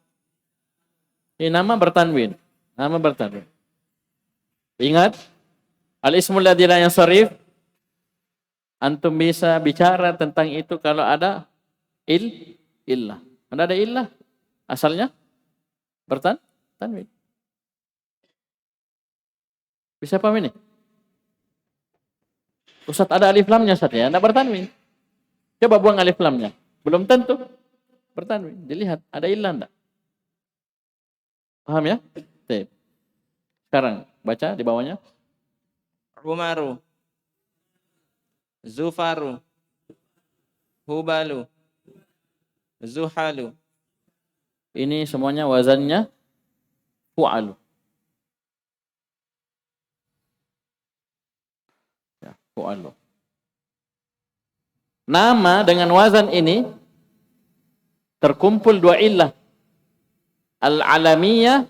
Ini nama bertanwin. Ingat, al-ismul ladzi la yansharif. Antum bisa bicara tentang itu kalau ada illah. Kalau ada illah, asalnya bertanwin. Bisa paham ini? Ustaz, ada alif lamnya Ustaz ya, enggak bertanwin. Coba buang alif lamnya. Belum tentu bertanwin. Dilihat ada illah enggak? Paham ya? Baik. Sekarang baca di bawahnya. Umaru, Zufaru, Hubalu, Zuhalu. Ini semuanya wazannya fu'alu. Ya, fu'alu. Nama dengan wazan ini terkumpul dua illah. Al-alamiyah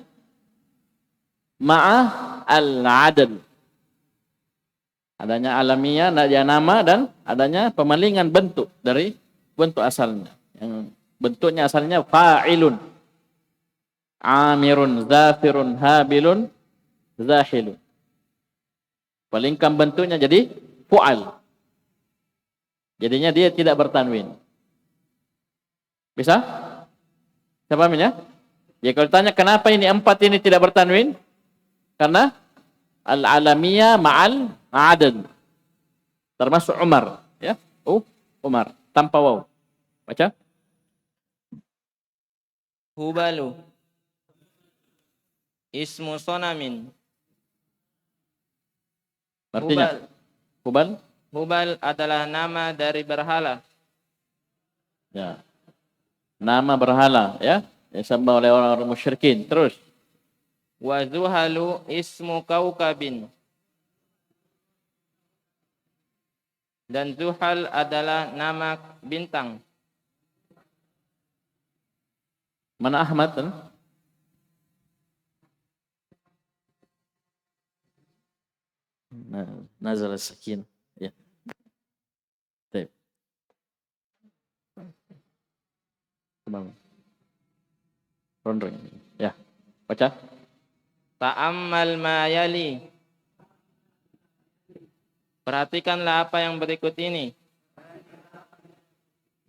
ma'ah al-adad. Adanya alamiah, adanya nama, dan adanya pemalingan bentuk dari bentuk asalnya. Yang bentuknya asalnya fa'ilun, amirun, zafirun, habilun, zahilun. Palingkan bentuknya jadi fu'al. Jadinya dia tidak bertanwin. Bisa? Saya paham ya? Ya kalau tanya kenapa ini empat ini tidak bertanwin? Karena al-alamiyah ma'al adad. Termasuk Umar, ya. Umar tanpa waw. Baca. Hubalu ismu sonamin. Artinya hubal. Hubal adalah nama dari berhala. Ya. Nama berhala, ya. Yang disembah oleh orang-orang musyrikin. Terus. Wa zuhalu ismu kaukabin. Dan Zuhal adalah nama bintang. Mana Ahmad? Kan? Nazal as-sakin. Ya. Baik. Kembali. Rondong. Ya. Baca. Ta'ammal ma yali. Perhatikanlah apa yang berikut ini.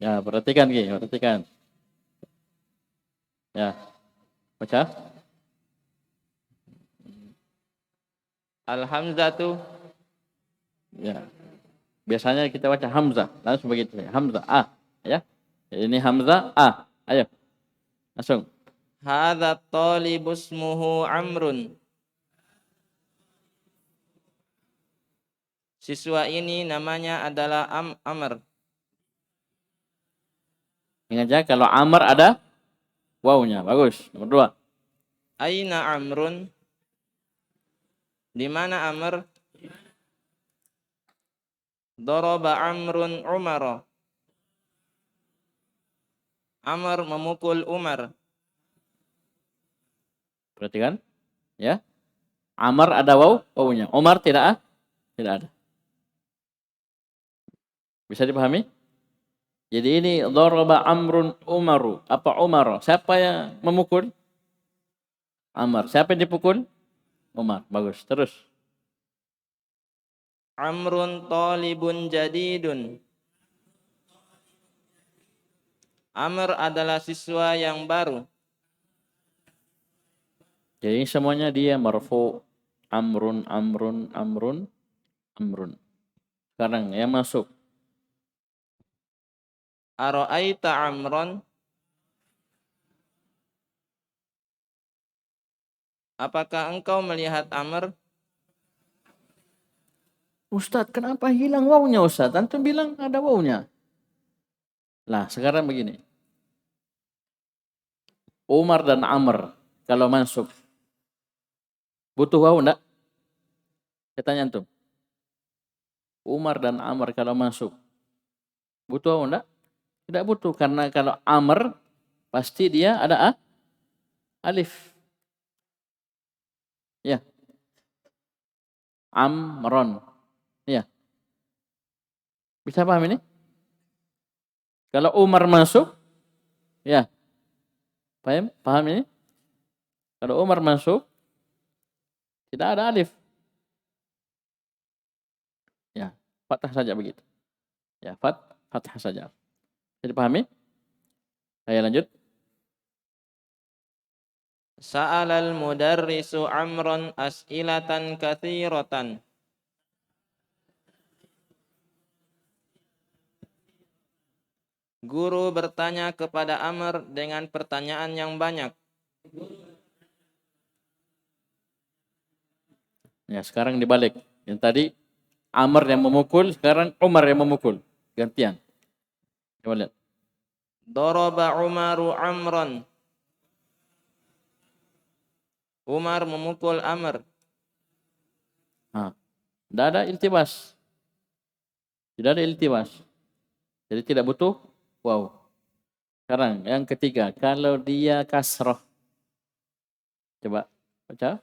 Ya, perhatikan Ki, perhatikan. Ya. Baca. Al-hamzatu. Ya. Biasanya kita baca hamzah, langsung begitu. Hamzah A, ya. Ini hamzah A. Ayo. Langsung. Hadza talibu ismuhu Amrun. Siswa ini namanya adalah Amr. Ingat ya, kalau Amr ada wawunya. Bagus. Nomor 2. Aina Amrun? Di mana Amr? Daraba Amrun Umar. Amr memukul Umar. Perhatikan. Ya. Amr ada wawunya. Umar tidak ada. Bisa dipahami? Jadi ini daraba Amrun Umaru. Apa Umar? Siapa yang memukul? Amr. Siapa yang dipukul? Umar. Bagus. Terus. Amrun talibun jadidun. Amr adalah siswa yang baru. Jadi semuanya dia marfu. Amrun, Amrun, Amrun, Amrun. Sekarang yang masuk. Ara'aita Amron? Apakah engkau melihat Amr? Ustadz, kenapa hilang wawunya Ustadz? Antum bilang ada wawunya. Lah, sekarang begini. Umar dan Amr kalau masuk butuh wawu enggak? Saya tanya antum. Umar dan Amr kalau masuk butuh wawu enggak? Tidak butuh, karena kalau Amr pasti dia ada alif. Ya. Amron. Ya. Bisa paham ini? Kalau Umar masuk, ya. Paham ini? Kalau Umar masuk, tidak ada alif. Ya, fathah saja begitu. Ya, fathah saja. Jadi pahami? Saya lanjut. Sa'alal mudarrisu Amron as'ilatan katsiratan. Guru bertanya kepada Amr dengan pertanyaan yang banyak. Ya, sekarang dibalik. Yang tadi Amr yang memukul, sekarang Umar yang memukul. Gantian. Coba lihat. Daraba Umaru Amron. Umar memukul Amr. Tidak ada iltibas. Tidak ada iltibas. Jadi tidak butuh waw. Sekarang yang ketiga, kalau dia kasroh. Coba baca.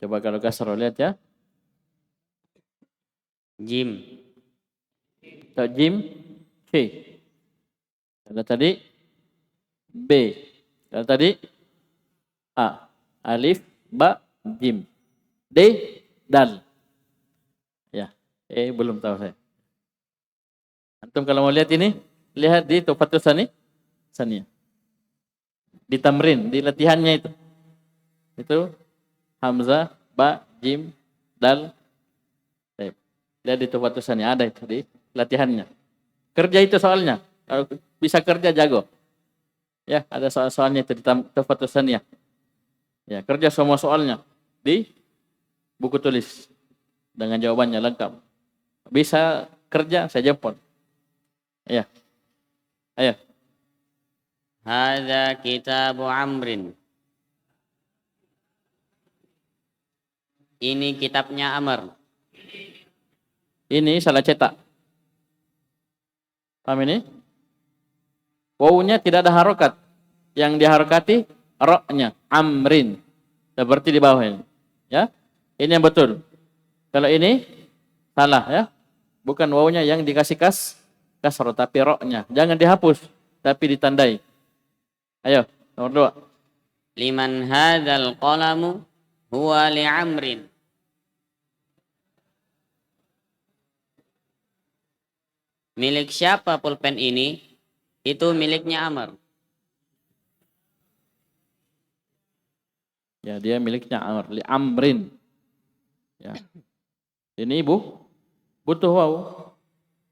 Coba kalau kasroh, lihat ya. Jim. Jim, C. Kalau tadi B. Kalau tadi A. Alif, Ba, Jim. D, Dal. Ya, belum tahu saya. Antum kalau mau lihat ini, lihat di Tuhfatus Saniyah. Di tamrin, di latihannya itu. Itu Hamzah, Ba, Jim, Dal. Lihat di Tuhfatus Saniyah, ada itu di latihannya. Kerja itu soalnya. Kalau bisa kerja jago. Ya, ada soal-soalnya itu di Tuhfatus Saniyah. Ya, kerja semua soalnya di buku tulis dengan jawabannya lengkap. Bisa kerja, saya jemput. Ya. Ayo. Hadza kitabu Amrin. Ini kitabnya Amr. Ini salah cetak. Paham ini? Wawunya tidak ada harokat. Yang diharokati roknya. Amrin. Seperti di bawah ini. Ya. Ini yang betul. Kalau ini salah ya. Bukan wawunya yang dikasih kasroh, tapi roknya. Jangan dihapus, tapi ditandai. Ayo, nomor 2. Liman hadzal qalamu huwa li Amrin. Milik siapa pulpen ini? Itu miliknya Amr. Ya, dia miliknya Amr. Li Amrin. Ya. Ini butuh waw.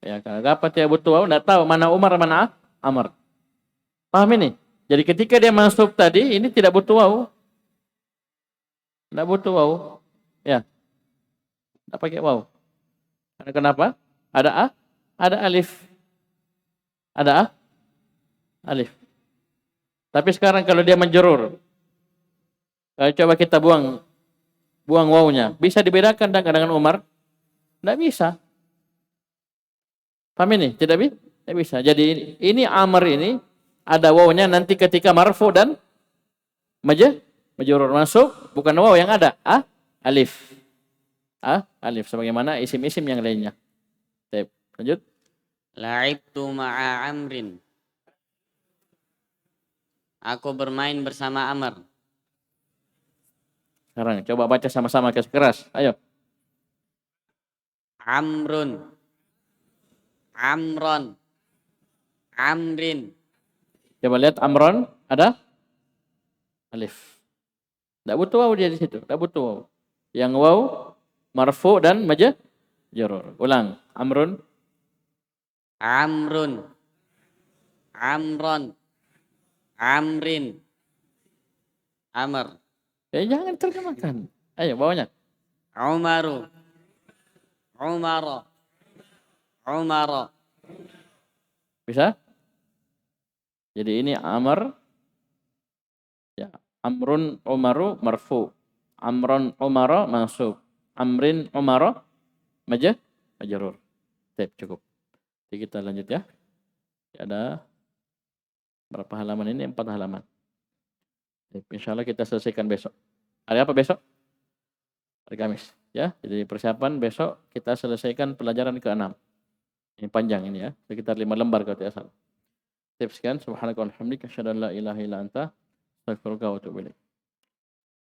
Ya, kenapa dia butuh waw? Nggak tahu mana Umar mana Amr. Paham ini? Jadi ketika dia masuk tadi, ini tidak butuh waw. Tidak butuh waw. Ya. Tidak pakai waw. Karena kenapa? Ada A, ada alif. Ada A, alif. Tapi sekarang kalau dia menjerur, coba kita buang wawnya. Bisa dibedakan dengan Umar? Tidak bisa. Paham ini? Tidak bisa. Jadi ini Amr ini ada wawnya nanti ketika marfu dan majrur masuk, bukan waw yang ada. Alif. Alif. Sebagaimana isim-isim yang lainnya. Baik, lanjut. La'ibtu ma'a Amrin. Aku bermain bersama Amr. Sekarang coba baca sama-sama keras. Ayo. Amrun. Amron. Amrin. Coba lihat Amron ada alif. Tidak butuh waw dia di situ. Tidak butuh waw. Yang waw marfu dan majrur. Ulang. Amrun. Amrun. Amron. Amrin. Amr. Jangan terjemahkan. Ayo bawahnya. Umaru. Umara. Umara. Bisa? Jadi ini Amr. Ya, Amrun Umaru marfu. Amron Umara mansub. Amrin Umara majrur. Baik, cukup. Jadi kita lanjut ya. Ada berapa halaman ini? 4 halaman. Baik, insyaallah kita selesaikan besok. Hari apa besok? Hari Kamis. Ya, jadi persiapan besok kita selesaikan pelajaran ke-6. Ini panjang ini ya, sekitar 5 lembar kalau tidak salah. Sekian, subhanaka wa bihamdika asyhadu an la ilaha illa anta astaghfiruka wa atubu ilaik.